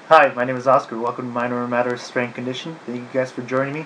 Hi, my name is Oscar. Welcome to Minor Matter Strength Condition. Thank you guys for joining me.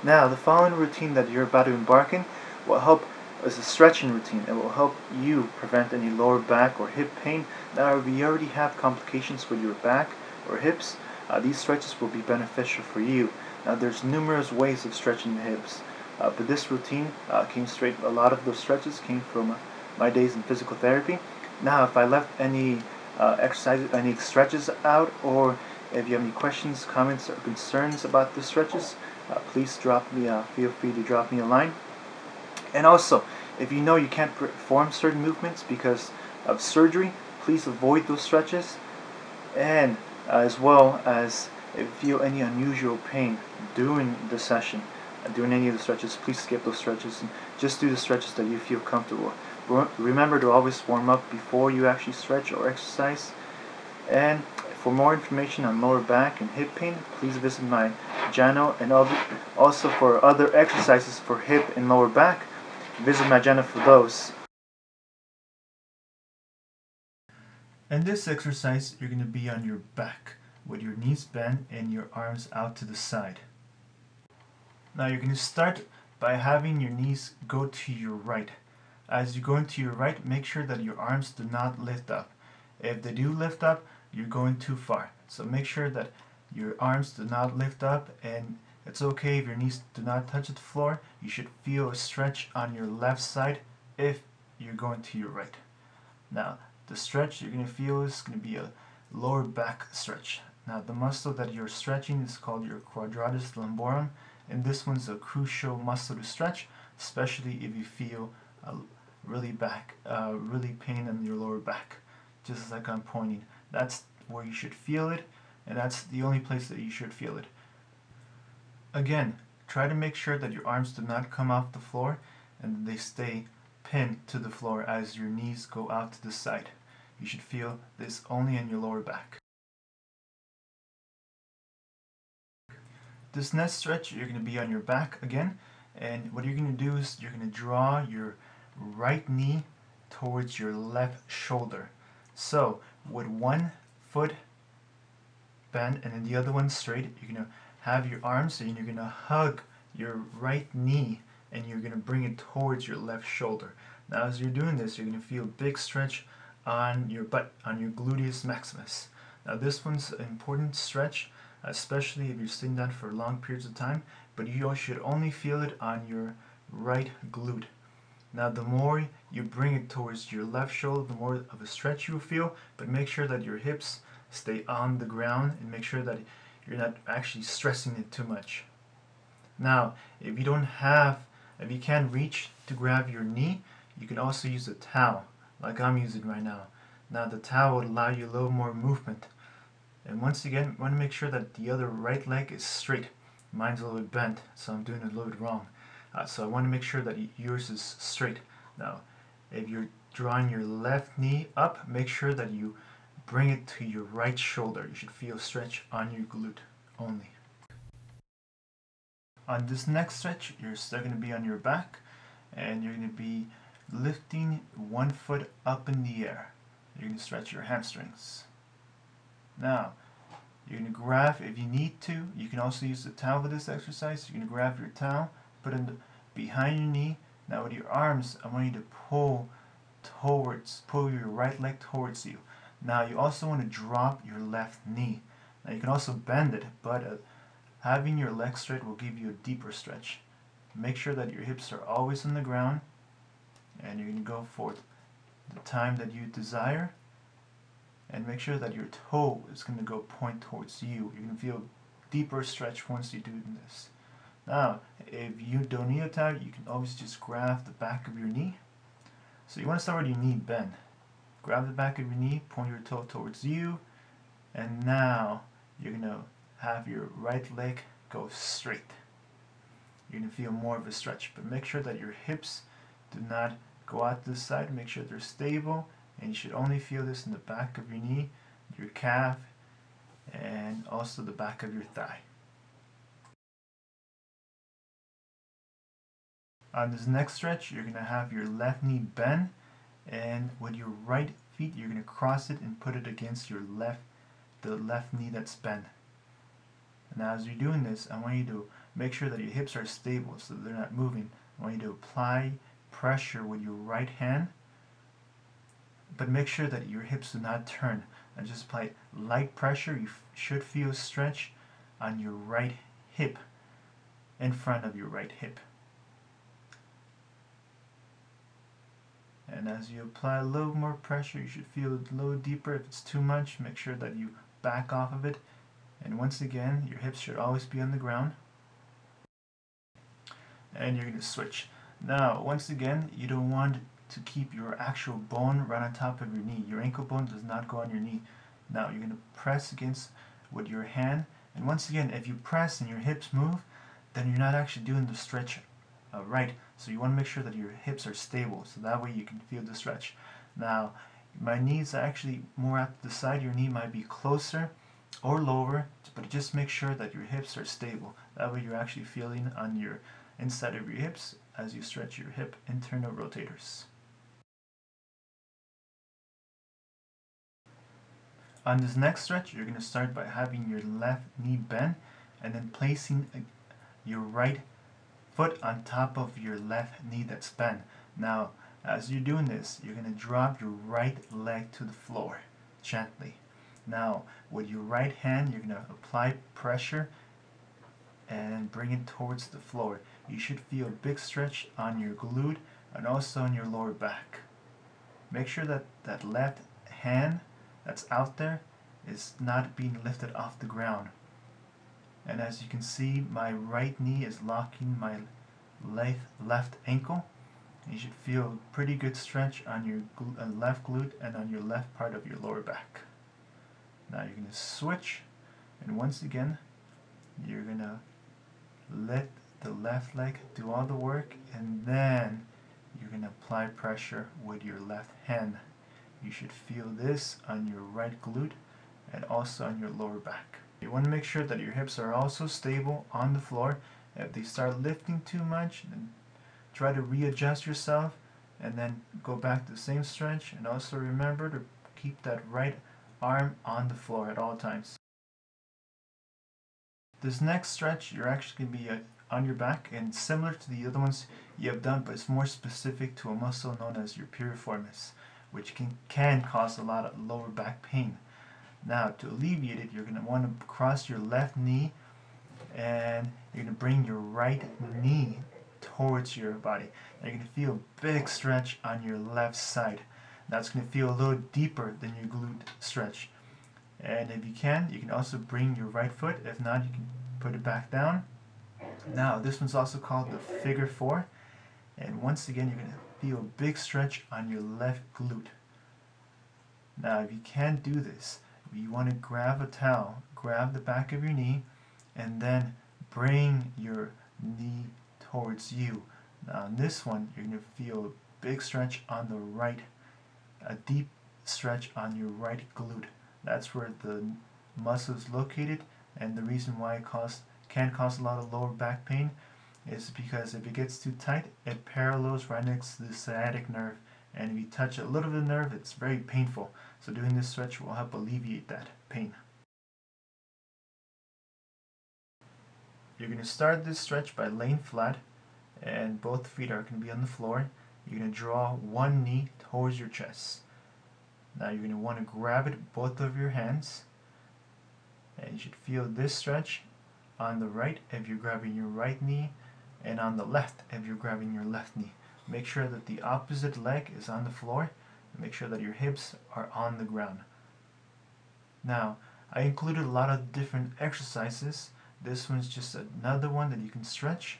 Now, the following routine that you're about to embark in will help as a stretching routine. It will help you prevent any lower back or hip pain. Now, if you already have complications with your back or hips, these stretches will be beneficial for you. Now, there's numerous ways of stretching the hips, but this routine a lot of those stretches came from my days in physical therapy. Now, if I left any exercises, any stretches out, or if you have any questions, comments, or concerns about the stretches, please feel free to drop me a line. And also, if you know you can't perform certain movements because of surgery, please avoid those stretches. And as well as if you feel any unusual pain during the session, doing any of the stretches, please skip those stretches and just do the stretches that you feel comfortable. Remember to always warm up before you actually stretch or exercise. And for more information on lower back and hip pain, please visit my channel, and also for other exercises for hip and lower back, visit my channel for those. In this exercise, you're going to be on your back with your knees bent and your arms out to the side. Now you're going to start by having your knees go to your right. As you go into your right, make sure that your arms do not lift up. If they do lift up, you're going too far. So make sure that your arms do not lift up, and it's okay if your knees do not touch the floor. You should feel a stretch on your left side if you're going to your right. Now, the stretch you're going to feel is going to be a lower back stretch. Now, the muscle that you're stretching is called your Quadratus lumborum, and this one's a crucial muscle to stretch, especially if you feel really pain in your lower back. Just like I'm pointing, that's where you should feel it, and that's the only place that you should feel it. Again, try to make sure that your arms do not come off the floor and they stay pinned to the floor as your knees go out to the side. You should feel this only in your lower back. This next stretch, you're going to be on your back again, and what you're going to do is you're going to draw your right knee towards your left shoulder. So with one foot bent and then the other one straight, you're going to have your arms and you're going to hug your right knee and you're going to bring it towards your left shoulder. Now as you're doing this, you're going to feel a big stretch on your butt, on your gluteus maximus. Now this one's an important stretch, especially if you're sitting down for long periods of time, but you should only feel it on your right glute. Now the more you bring it towards your left shoulder, the more of a stretch you will feel, but make sure that your hips stay on the ground and make sure that you're not actually stressing it too much. Now, if you can't reach to grab your knee, you can also use a towel, like I'm using right now. Now the towel will allow you a little more movement. And once again, you want to make sure that the other right leg is straight. Mine's a little bit bent, so I'm doing it a little bit wrong. So I want to make sure that yours is straight. Now, if you're drawing your left knee up, make sure that you bring it to your right shoulder. You should feel stretch on your glute only. On this next stretch, you're still going to be on your back, and you're going to be lifting one foot up in the air. You're going to stretch your hamstrings. Now, you're going to grab, if you need to, you can also use the towel for this exercise. You're going to grab your towel, put it behind your knee. Now with your arms, I want you to pull your right leg towards you. Now you also want to drop your left knee. Now you can also bend it, but having your leg straight will give you a deeper stretch. Make sure that your hips are always on the ground, and you're going to go for the time that you desire. And make sure that your toe is going to go point towards you. You're going to feel a deeper stretch once you do this. Now, if you don't need a towel, you can always just grab the back of your knee. So you want to start with your knee bent. Grab the back of your knee, point your toe towards you, and now you're going to have your right leg go straight. You're going to feel more of a stretch, but make sure that your hips do not go out to the side. Make sure they're stable, and you should only feel this in the back of your knee, your calf, and also the back of your thigh. On this next stretch, you're going to have your left knee bent, and with your right feet, you're going to cross it and put it against your left the left knee that's bent. And as you're doing this, I want you to make sure that your hips are stable so that they're not moving. I want you to apply pressure with your right hand, but make sure that your hips do not turn. And just apply light pressure. You should feel stretch on your right hip, in front of your right hip. And as you apply a little more pressure, you should feel a little deeper. If it's too much, make sure that you back off of it. And once again, your hips should always be on the ground. And you're going to switch. Now, once again, you don't want to keep your actual bone right on top of your knee. Your ankle bone does not go on your knee. Now, you're going to press against with your hand. And once again, if you press and your hips move, then you're not actually doing the stretch right. So you want to make sure that your hips are stable, so that way you can feel the stretch. Now, my knees are actually more at the side. Your knee might be closer or lower, but just make sure that your hips are stable. That way you're actually feeling on your inside of your hips as you stretch your hip internal rotators. On this next stretch, you're going to start by having your left knee bent and then placing your right foot on top of your left knee that's bent. Now, as you're doing this, you're going to drop your right leg to the floor gently. Now, with your right hand, you're going to apply pressure and bring it towards the floor. You should feel a big stretch on your glute and also on your lower back. Make sure that that left hand that's out there is not being lifted off the ground. And as you can see, my right knee is locking my left ankle. You should feel a pretty good stretch on your left glute and on your left part of your lower back. Now you're going to switch, and once again, you're going to let the left leg do all the work, and then you're going to apply pressure with your left hand. You should feel this on your right glute and also on your lower back. You want to make sure that your hips are also stable on the floor. If they start lifting too much, then try to readjust yourself and then go back to the same stretch. And also remember to keep that right arm on the floor at all times. This next stretch, you're actually going to be on your back, and similar to the other ones you have done, but it's more specific to a muscle known as your piriformis, which can cause a lot of lower back pain. Now, to alleviate it, you're going to want to cross your left knee and you're going to bring your right knee towards your body. Now, you're going to feel a big stretch on your left side. That's going to feel a little deeper than your glute stretch. And if you can also bring your right foot. If not, you can put it back down. Now, this one's also called the figure 4. And once again, you're going to feel a big stretch on your left glute. Now, if you can't do this, you want to grab a towel, grab the back of your knee, and then bring your knee towards you. Now, on this one, you're going to feel a big stretch on the right, a deep stretch on your right glute. That's where the muscle is located, and the reason why it can cause a lot of lower back pain is because if it gets too tight, it parallels right next to the sciatic nerve, and if you touch a little bit of the nerve, it's very painful. So doing this stretch will help alleviate that pain. You're going to start this stretch by laying flat, and both feet are going to be on the floor. You're going to draw one knee towards your chest. Now you're going to want to grab it with both of your hands, and you should feel this stretch on the right if you're grabbing your right knee, and on the left if you're grabbing your left knee. Make sure that the opposite leg is on the floor. Make sure that your hips are on the ground. Now, I included a lot of different exercises. This one's just another one that you can stretch.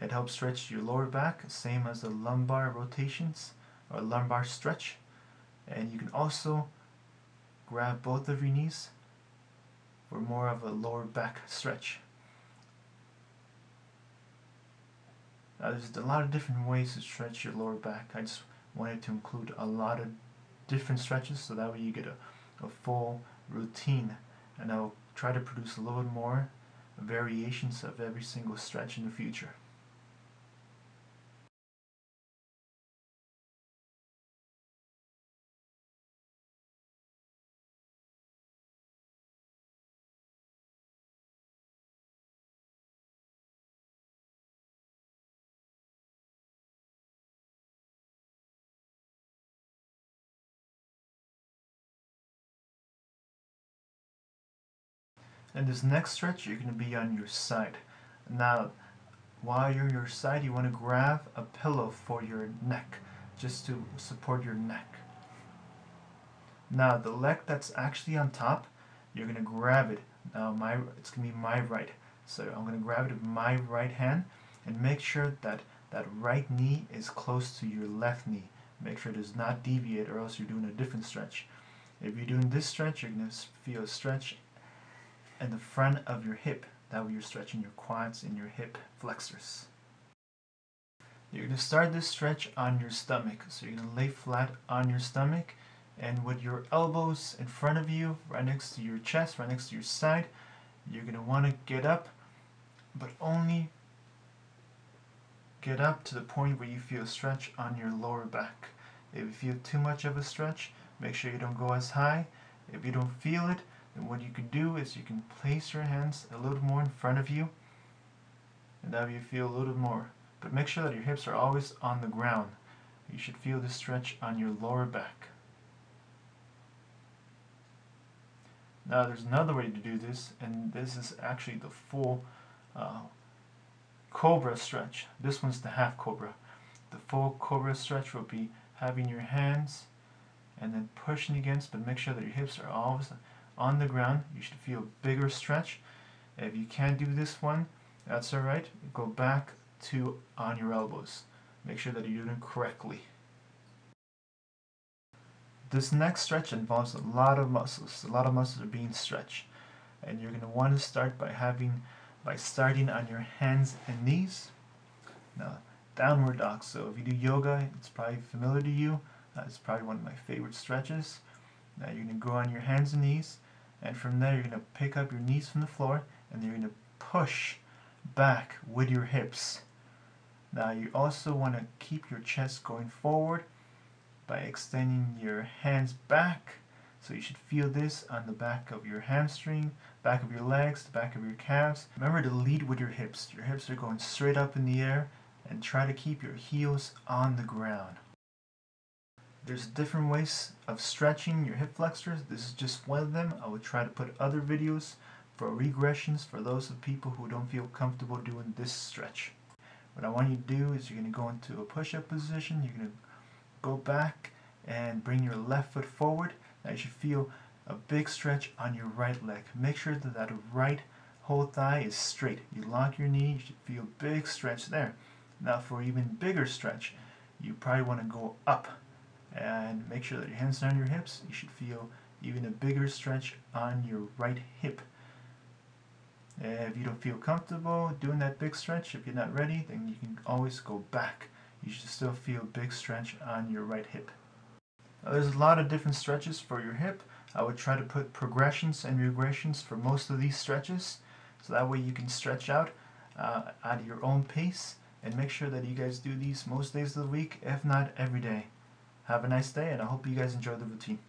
It helps stretch your lower back, same as the lumbar rotations or lumbar stretch. And you can also grab both of your knees for more of a lower back stretch. Now, there's a lot of different ways to stretch your lower back. I just wanted to include a lot of different stretches so that way you get a full routine, and I'll try to produce a little bit more variations of every single stretch in the future. And this next stretch, you're going to be on your side. Now, while you're on your side, you want to grab a pillow for your neck, just to support your neck. Now, the leg that's actually on top, you're going to grab it. Now, it's going to be my right. So I'm going to grab it with my right hand and make sure that that right knee is close to your left knee. Make sure it does not deviate, or else you're doing a different stretch. If you're doing this stretch, you're going to feel a stretch in the front of your hip. That way you're stretching your quads and your hip flexors. You're going to start this stretch on your stomach. So you're going to lay flat on your stomach, and with your elbows in front of you, right next to your chest, right next to your side, you're going to want to get up, but only get up to the point where you feel a stretch on your lower back. If you feel too much of a stretch, make sure you don't go as high. If you don't feel it, then what you can do is you can place your hands a little more in front of you, and that way you feel a little more. But make sure that your hips are always on the ground. You should feel the stretch on your lower back. Now there's another way to do this, and this is actually the full cobra stretch. This one's the half cobra. The full cobra stretch will be having your hands and then pushing against, but make sure that your hips are always on the ground. You should feel a bigger stretch. If you can't do this one, that's alright. Go back to on your elbows. Make sure that you're doing it correctly. This next stretch involves a lot of muscles. A lot of muscles are being stretched, and you're going to want to start by starting on your hands and knees. Now, downward dog. So if you do yoga, it's probably familiar to you. It's probably one of my favorite stretches. Now you're going to go on your hands and knees, and from there you're going to pick up your knees from the floor, and you're going to push back with your hips. Now you also want to keep your chest going forward by extending your hands back. So you should feel this on the back of your hamstring, back of your legs, the back of your calves. Remember to lead with your hips. Your hips are going straight up in the air, and try to keep your heels on the ground. There's different ways of stretching your hip flexors. This is just one of them. I would try to put other videos for regressions for those of people who don't feel comfortable doing this stretch. What I want you to do is you're going to go into a push-up position. You're going to go back and bring your left foot forward. Now you should feel a big stretch on your right leg. Make sure that that right whole thigh is straight. You lock your knee, you should feel a big stretch there. Now for even bigger stretch, you probably want to go up and make sure that your hands are on your hips. You should feel even a bigger stretch on your right hip. If you don't feel comfortable doing that big stretch, if you're not ready, then you can always go back. You should still feel a big stretch on your right hip. Now, there's a lot of different stretches for your hip. I would try to put progressions and regressions for most of these stretches, so that way you can stretch out at your own pace, and make sure that you guys do these most days of the week, if not every day. Have a nice day, and I hope you guys enjoy the routine.